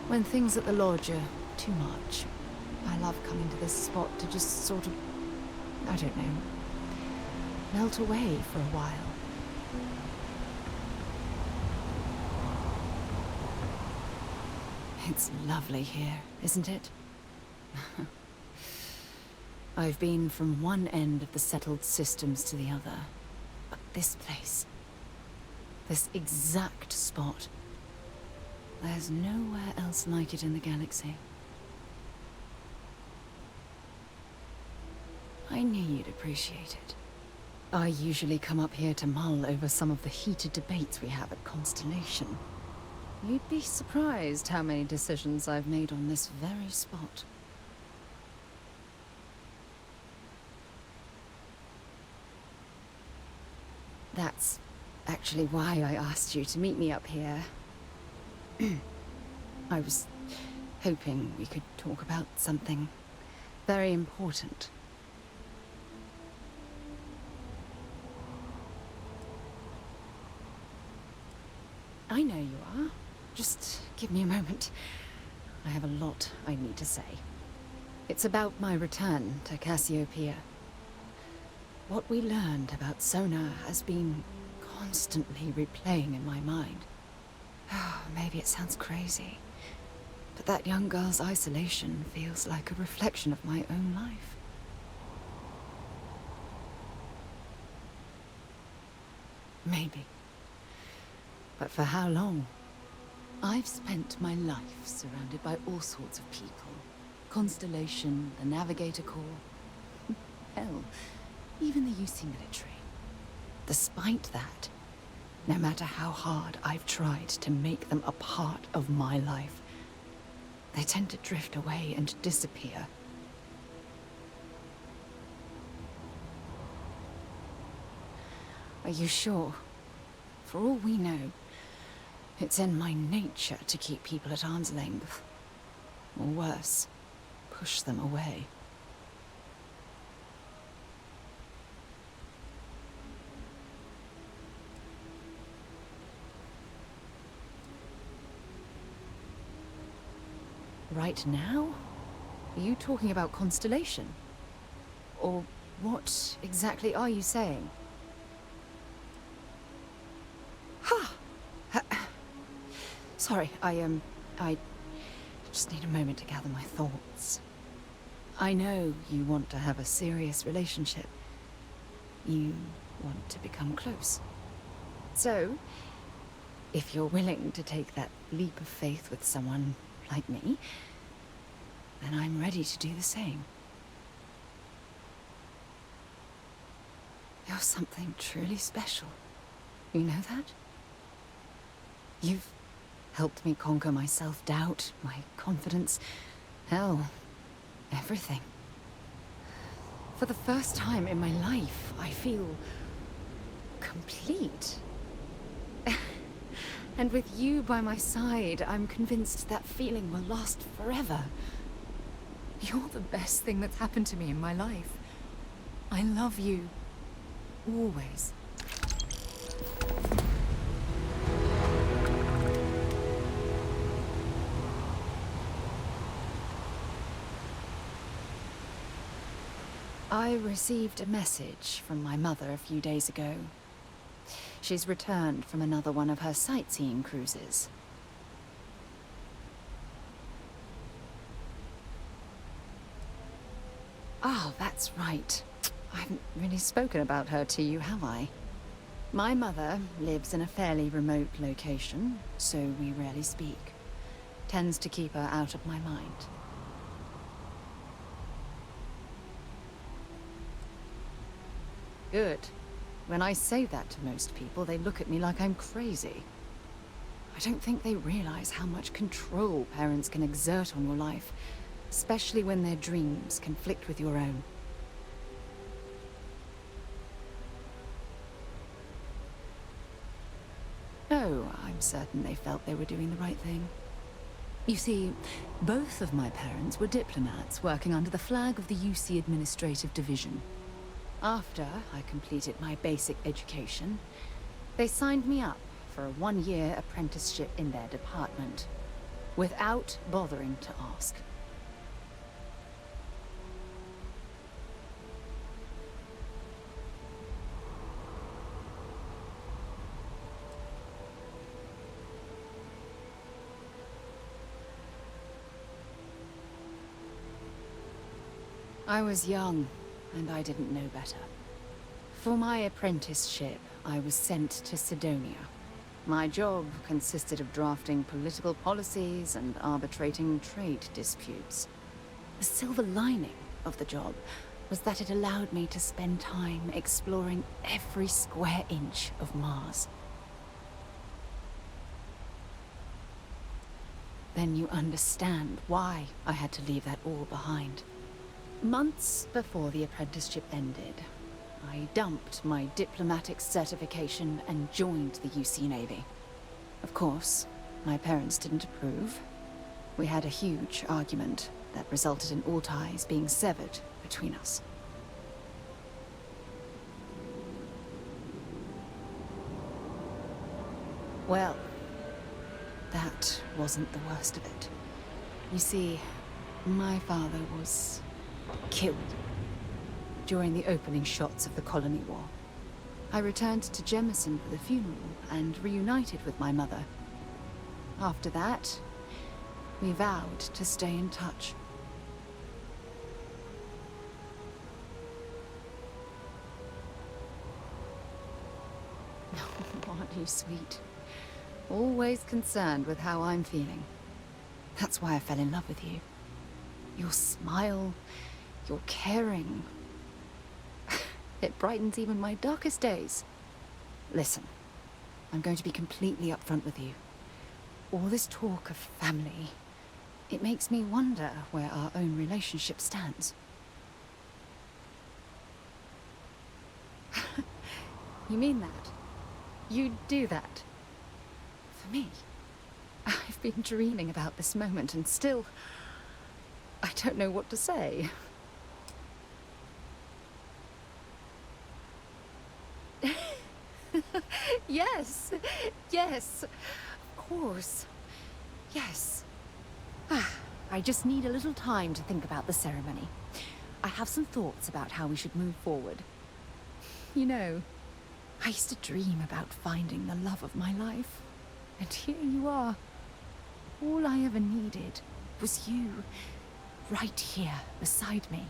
When things at the lodge are too much, I love coming to this spot to just sort of, I don't know, melt away for a while. It's lovely here, isn't it? I've been from one end of the settled systems to the other, but this place, this exact spot, there's nowhere else like it in the galaxy. I knew you'd appreciate it. I usually come up here to mull over some of the heated debates we have at Constellation. You'd be surprised how many decisions I've made on this very spot. That's actually why I asked you to meet me up here. I was hoping we could talk about something very important. I know you are. Just give me a moment. I have a lot I need to say. It's about my return to Cassiopeia. What we learned about Sona has been constantly replaying in my mind. Maybe it sounds crazy, but that young girl's isolation feels like a reflection of my own life. Maybe. But for how long? I've spent my life surrounded by all sorts of people. Constellation, the Navigator Corps. Hell, even the UC military. Despite that, no matter how hard I've tried to make them a part of my life, they tend to drift away and disappear. Are you sure? For all we know, it's in my nature to keep people at arm's length. Or worse, push them away. Right now? Are you talking about Constellation? Or what exactly are you saying? Sorry, I just need a moment to gather my thoughts. I know you want to have a serious relationship. You want to become close. So, if you're willing to take that leap of faith with someone like me, then I'm ready to do the same. You're something truly special. You know that? You've helped me conquer my self-doubt, my confidence, hell, everything. For the first time in my life, I feel complete. And with you by my side, I'm convinced that feeling will last forever. You're the best thing that's happened to me in my life. I love you. Always. I received a message from my mother a few days ago. She's returned from another one of her sightseeing cruises. Oh, that's right. I haven't really spoken about her to you, have I? My mother lives in a fairly remote location, so we rarely speak. Tends to keep her out of my mind. Good. When I say that to most people, they look at me like I'm crazy. I don't think they realize how much control parents can exert on your life, especially when their dreams conflict with your own. Oh, I'm certain they felt they were doing the right thing. You see, both of my parents were diplomats working under the flag of the UC Administrative Division. After I completed my basic education, they signed me up for a one-year apprenticeship in their department. without bothering to ask. I was young, and I didn't know better. For my apprenticeship, I was sent to Sidonia. My job consisted of drafting political policies and arbitrating trade disputes. The silver lining of the job was that it allowed me to spend time exploring every square inch of Mars. Then you understand why I had to leave that all behind. Months before the apprenticeship ended, I dumped my diplomatic certification and joined the UC Navy. Of course, my parents didn't approve. We had a huge argument that resulted in all ties being severed between us. Well, that wasn't the worst of it. You see, my father was killed during the opening shots of the Colony War. I returned to Jemison for the funeral and reunited with my mother. After that, we vowed to stay in touch. Aren't you sweet? Always concerned with how I'm feeling. That's why I fell in love with you. Your smile, your caring. It brightens even my darkest days. Listen, I'm going to be completely upfront with you. All this talk of family, it makes me wonder where our own relationship stands. You mean that? You'd do that? For me? I've been dreaming about this moment and still... I don't know what to say. Yes, yes, of course. Yes. I just need a little time to think about the ceremony. I have some thoughts about how we should move forward. You know, I used to dream about finding the love of my life. And here you are. All I ever needed was you, right here beside me.